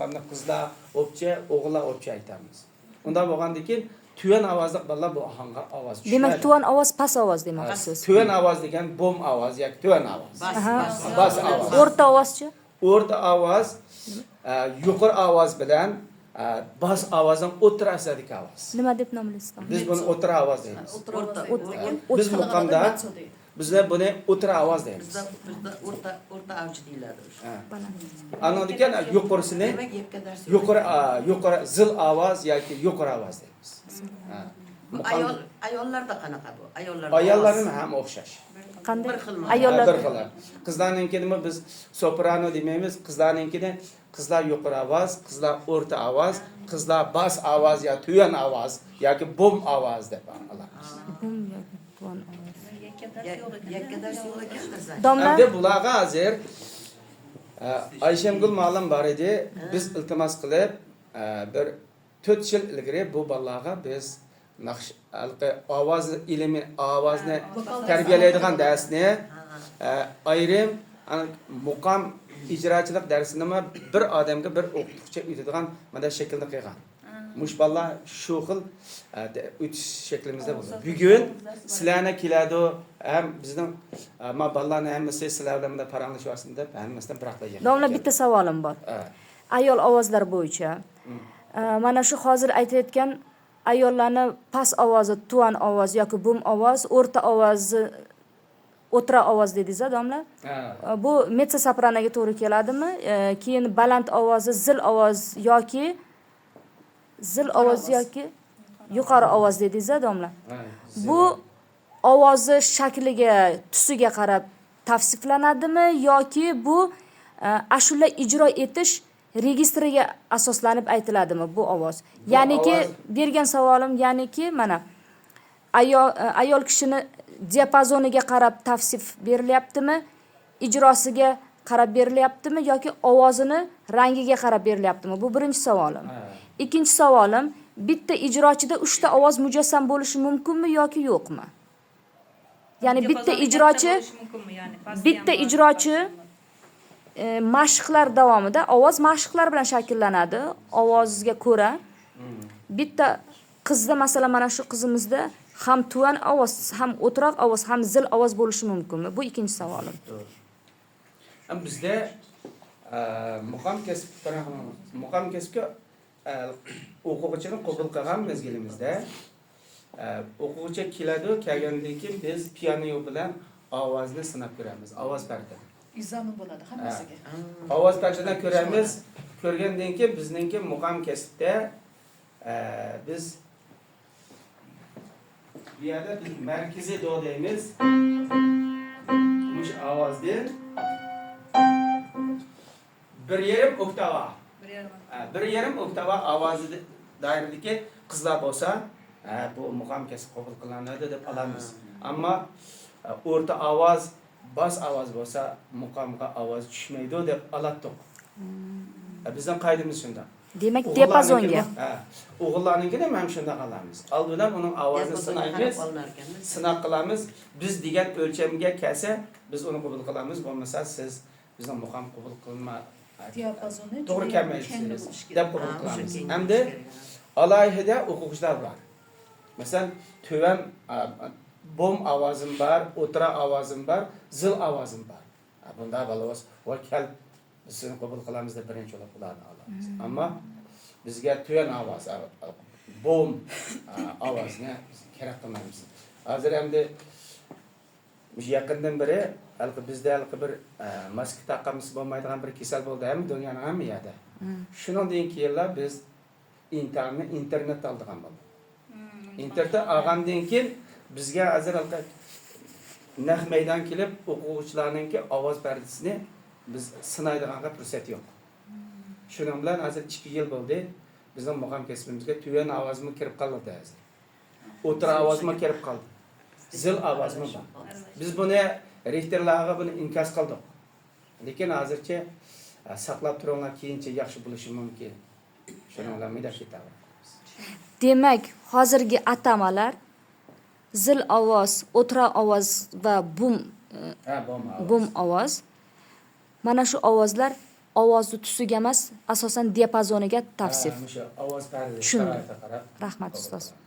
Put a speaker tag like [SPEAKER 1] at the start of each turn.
[SPEAKER 1] Endi qizlar o'pcha, o'g'illar o'pcha aytamiz. Unda bo'lgandan keyin tuyan ovozli bolalar bu ohangga ovoz tushmaydi.
[SPEAKER 2] Demak, tuvan ovoz, past ovoz demoqchisiz.
[SPEAKER 1] Tuyan ovoz degan bom ovoz yoki tuyan ovoz. Bas ovoz.
[SPEAKER 2] O'rta ovozchi?
[SPEAKER 1] O'rta ovoz yuqori ovoz bilan bas ovozning o'rtasidagi ovoz.
[SPEAKER 2] Nima deb nomlaysiz?
[SPEAKER 1] Biz buni o'rta ovoz deymiz.
[SPEAKER 2] O'rta.
[SPEAKER 1] Biz muqamda bizlar buni o'rta ovoz deymiz.
[SPEAKER 3] Bizda o'rta avj deyiladi o'sha.
[SPEAKER 1] Ana degan yuqorisini yuqori zil ovoz yoki yuqori ovoz deymiz.
[SPEAKER 3] Ayollarda qanaqa bu?
[SPEAKER 1] Ayollarning ham o'xshash.
[SPEAKER 2] Qanday?
[SPEAKER 3] Bir xil.
[SPEAKER 2] Ayollar
[SPEAKER 1] Bir xil. Qizlarninkini biz soprano demaymiz, qizlarninkini qizlar yuqori ovoz, qizlar o'rta ovoz, qizlar bas ovoz yoki tuyan ovoz yoki bom ovoz deb ataymiz.
[SPEAKER 2] bum yoki tuvan ovoz.
[SPEAKER 3] Yakkadars yo'q ekan.
[SPEAKER 2] Domla,
[SPEAKER 1] Endi bularga hozir Ayshemgul ma'lum bor edi. Biz iltimos qilib bir 4 yil ilgari bu bolalarga biz ovoz ilmi, ovozni tarbiyalaydigan darsni ayrim muqam ijrochilik darsini bir odamga bir o'qituvchi o'tadigan mana shaklda qilgan. Mush bolalar shu xil o'tish shaklimizda bo'ldi. Bugun sizlarga keladi, ham bizning bolalarning hammasi sizlar bilan paranglashib deb hammasidan biraqlaydi.
[SPEAKER 2] domla bitta savolim bor. Ayol ovozlar bo'yicha. Mana shu hozir aytayotgan ayollarni past ovozi, tuvan ovoz yoki bum ovoz, o'rta ovozi, o'tira ovoz dedingiz, domla? Bu mezzo sopranoga to'g'ri keladimi? Keyin baland ovozi, zil ovoz yoki yuqori ovoz dedingiz, domla? Bu ovozi shakliga, tusiga qarab tavsiflanadimi yoki bu ashula ijro etish registriga asoslanib aytiladimi bu ovoz? Ya'niki bergan savolim, ya'niki mana ayol kishini diapazoniga qarab tavsif berilyaptimi, ijrosiga qarab berilyaptimi yoki ovozini rangiga qarab berilyaptimi? Bu birinchi savolim. Ikkinchi savolim, bitta ijrochida 3 ta ovoz mujassam bo'lishi mumkinmi yoki yo'qmi? Ya'ni bitta ijrochi mashqlar davomida ovoz mashqlar bilan shakllanadi, ovozga ko'ra. Bitta qizda, masalan, mana shu qizimizda ham tuvan ovoz, ham o'tiroq ovoz, ham zil ovoz bo'lishi mumkinmi? Bu ikkinchi savolim.
[SPEAKER 1] Bizda muqam kasbga o'quvchini qabul qilgan mezgilimizda o'quvchi keladi, kelgandan keyin biz piano bilan ovozni sinab ko'ramiz. Ovoz parda.
[SPEAKER 4] Examen bo'ladi hammasiga.
[SPEAKER 1] Ovoz pardadan ko'ramiz. Ko'rgandan keyin bizningki muqam kasbda biz bu yerda biz markaziy do deymiz. Mush ovozdan 1,5 oktava. 1,5 oktava ovozi doiradagi qizlar bo'lsa, bu muqam kasb qabul qilinadi deb olamiz. Ammo o'rta ovoz, bas ovoz bo'lsa, muqamga ovoz tushmaydi deb oladik. Bizning qoidamiz shunda.
[SPEAKER 2] Demak, diapazonga.
[SPEAKER 1] O'g'illarninkini ham shunda qilamiz. Oldindan uning ovozini sinab qilamiz. Biz degan o'lchamga kelsa, biz uni qabul qilamiz. Bo'lmasa siz bizning muqam qabul qilma
[SPEAKER 4] Diapazoni
[SPEAKER 1] to'g'ri kelmaysiz deb qabul qilamiz. Hamda alohida o'quvchilar bor. Masalan, tuvan bom ovozim bor, o'tira ovozim bor, zil ovozim bor. Bunda baloz vakil biz seni qabul qilamiz deb birinchi bo'lib ularni olamiz. Ammo bizga tuyan ovoz, bom ovozni kerak qilmaymiz. Hozir endi yaqindan beri bizda bir maska taqamiz bo'lmaydigan bir kasal bo'ldi ham dunyoning hamma yerda. Shundan keyin biz internet oldigan bo'ldik. Internet olgandan keyin bizga hozir naq maydon kelib o'quvchilarningki ovoz pardasini biz sinaydiganga fursat yo'q. Shuning bilan hozir 2 yil bo'ldi. Bizning muqam kasbimizga tuyan ovozmi kirib qoldi hozir. O'tira ovozmi kirib qoldi. Zil ovozmi bor. Biz buni rektorlarga buni inkos qildik. Lekin hozircha saqlab turinglar, keyincha yaxshi bo'lishi mumkin. Shuning bilan mida ketadi.
[SPEAKER 2] Demak, hozirgi atamalar zil ovoz, o'tira ovoz va bum ovoz. Mana shu ovozlar ovozni tusiga emas, asosan diapazoniga tavsif.
[SPEAKER 1] O'sha ovoz pardi
[SPEAKER 2] Tushundim.
[SPEAKER 1] sharoitiga qarab
[SPEAKER 2] Rahmat
[SPEAKER 1] qabul
[SPEAKER 2] ustoz.
[SPEAKER 1] qilamiz.